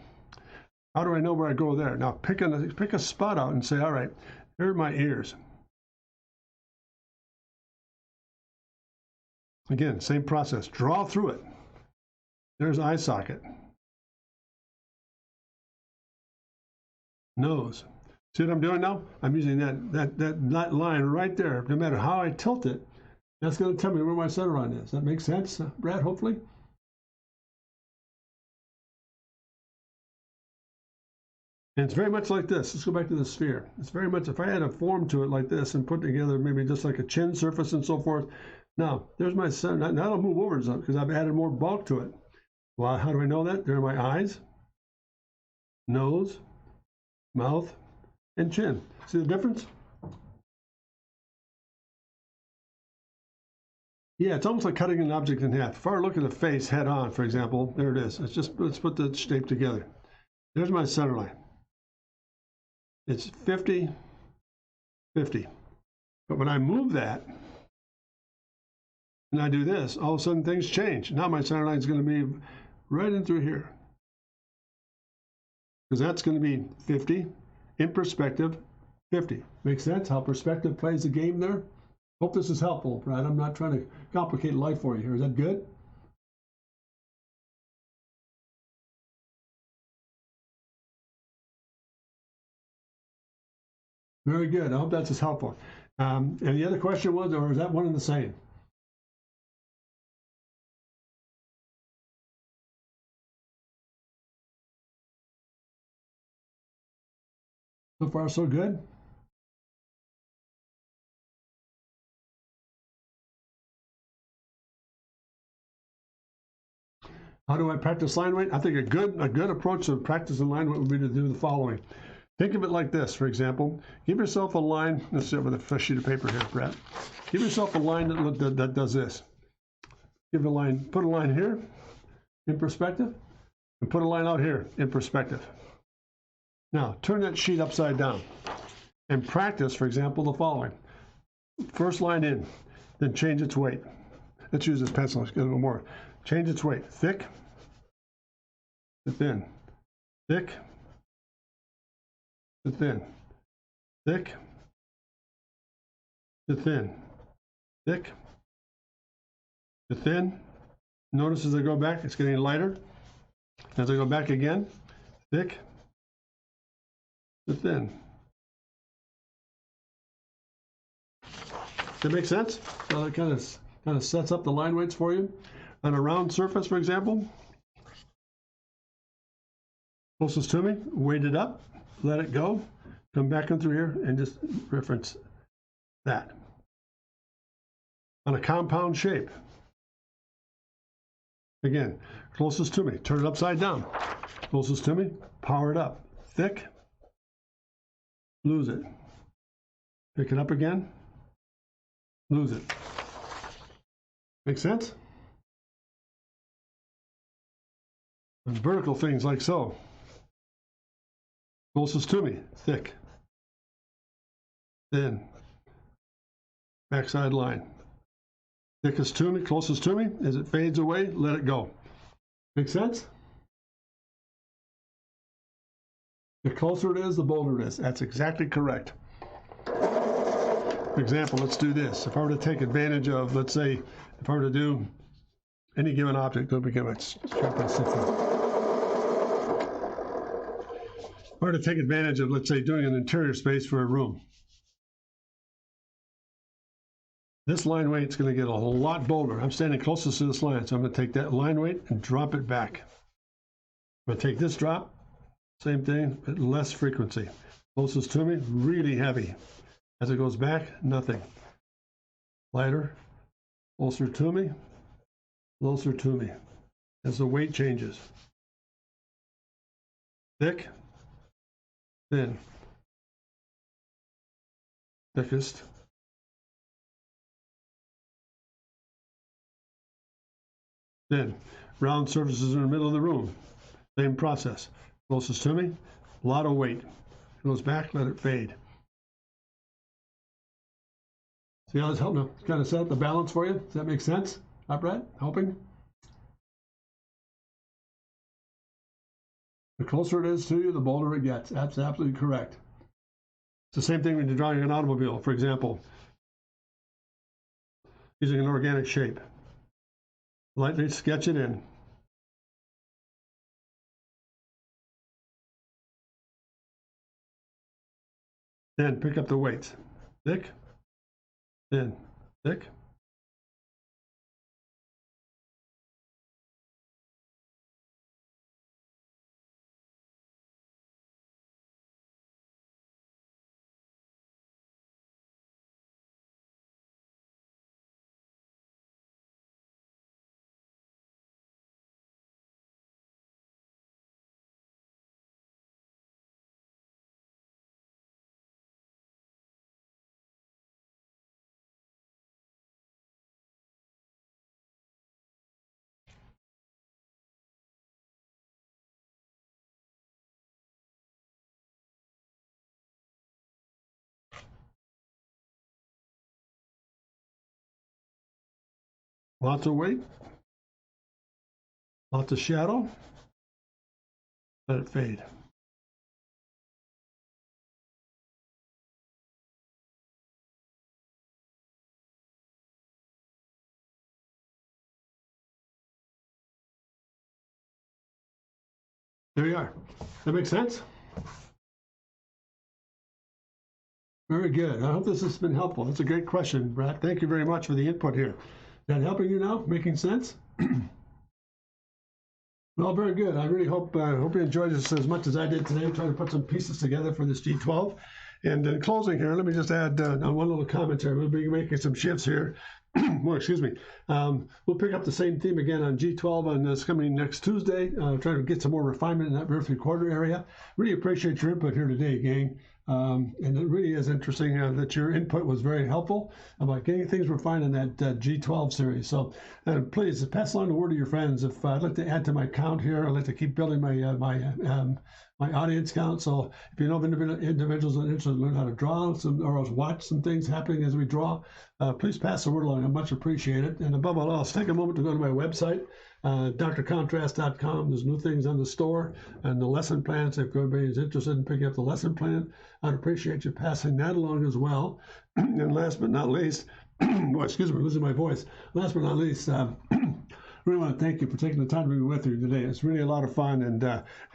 S1: How do I know where I go there? Now pick a spot out and say, all right, here are my ears. Again, same process. Draw through it. There's eye socket. Nose. See what I'm doing now? I'm using that line right there. No matter how I tilt it, that's going to tell me where my center line is. That makes sense, Brad, hopefully? And it's very much like this. Let's go back to the sphere. It's very much, if I had a form to it like this and put together maybe just like a chin surface and so forth. Now, there's my sun. Now it'll move over some because I've added more bulk to it. Well, how do I know that? There are my eyes, nose, mouth, and chin. See the difference? Yeah, it's almost like cutting an object in half. If I were looking at the face head on, for example, there it is. Let's put the shape together. There's my center line. It's 50, 50. But when I move that, and I do this, all of a sudden things change. Now my center line is going to be right in through here. Because that's going to be 50, in perspective, 50. Make sense how perspective plays a game there? Hope this is helpful, Brad. I'm not trying to complicate life for you here. Is that good? Very good. I hope that's as helpful. And the other question was, or is that one and the same? So far, so good. How do I practice line weight? I think a good approach to practicing line weight would be to do the following. Think of it like this, for example. Give yourself a line. Let's start with a fresh sheet of paper here, Brett. Give yourself a line that does this. Give a line, put a line here in perspective, and put a line out here in perspective. Now, turn that sheet upside down and practice, for example, the following. First line in, then change its weight. Let's use this pencil, let's get a little more. Change its weight, thick to thin, thick to thin, thick to thin, thick to thin. Notice as I go back, it's getting lighter. As I go back again, thick to thin. Does that make sense? So that kind of sets up the line weights for you. On a round surface, for example, closest to me, weight it up, let it go, come back in through here and just reference that. On a compound shape, again, closest to me, turn it upside down. Closest to me, power it up. Thick, lose it. Pick it up again, lose it. Make sense? And vertical things like so. Closest to me, thick, thin, backside line. Thickest to me, closest to me, as it fades away, let it go. Make sense? The closer it is, the bolder it is. That's exactly correct. For example, let's do this. If I were to take advantage of, let's say, if I were to do any given object, don't begin with sharp and simple. If I were to take advantage of, let's say, doing an interior space for a room. This line weight is going to get a lot bolder. I'm standing closest to this line, so I'm going to take that line weight and drop it back. I'm going to take this drop, same thing, but less frequency. Closest to me, really heavy. As it goes back, nothing. Lighter, closer to me, closer to me. As the weight changes. Thick, thin, thickest, thin. Round surfaces in the middle of the room. Same process. Closest to me, a lot of weight. It goes back, let it fade. See how this helping to kind of set up the balance for you? Does that make sense? Hi, Brett? Helping? The closer it is to you, the bolder it gets. That's absolutely correct. It's the same thing when you're drawing an automobile, for example, using an organic shape. Lightly sketch it in. Then pick up the weights. Thick, thin, thick. Lots of weight, lots of shadow. Let it fade. There you are. That makes sense? Very good. I hope this has been helpful. That's a great question, Brad. Thank you very much for the input here. Is that helping you now? Making sense? Well, very good. I really hope you enjoyed this as much as I did today, trying to put some pieces together for this G12. And in closing here, let me just add one little commentary. We'll be making some shifts here. Well, excuse me. We'll pick up the same theme again on G12 on this coming next Tuesday. Trying to get some more refinement in that rear three-quarter area. Really appreciate your input here today, gang. And it really is interesting that your input was very helpful about getting things refined in that G12 series. So please pass along the word to your friends. If I'd like to add to my count here, I'd like to keep building my audience count. So if you know of individuals that are interested in learn how to draw or watch some things happening as we draw, please pass the word along. I much appreciate it. And above all else, take a moment to go to my website, drcontrast.com. There's new things on the store and the lesson plans. If everybody is interested in picking up the lesson plan, I'd appreciate you passing that along as well. And last but not least, well, excuse me, I'm losing my voice. Last but not least, really want to thank you for taking the time to be with me today. It's really a lot of fun. And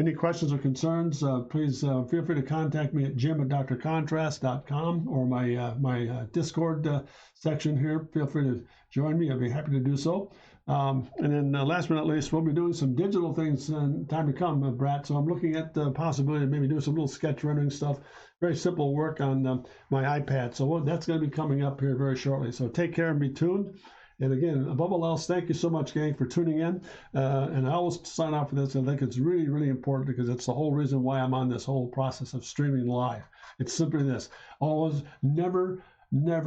S1: any questions or concerns, please feel free to contact me at jim@drcontrast.com or my Discord section here. Feel free to join me. I'd be happy to do so. And then last but not least, we'll be doing some digital things in time to come, Brad. So I'm looking at the possibility of maybe doing some little sketch rendering stuff. Very simple work on my iPad. So that's going to be coming up here very shortly. So take care and be tuned. And again, above all else, thank you so much, gang, for tuning in. And I always sign off for this. I think it's really, really important because it's the whole reason why I'm on this whole process of streaming live. It's simply this. Always, never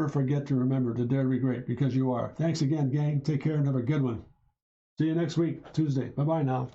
S1: forget to remember to dare to be great, because you are. Thanks again, gang. Take care and have a good one. See you next week, Tuesday. Bye-bye now.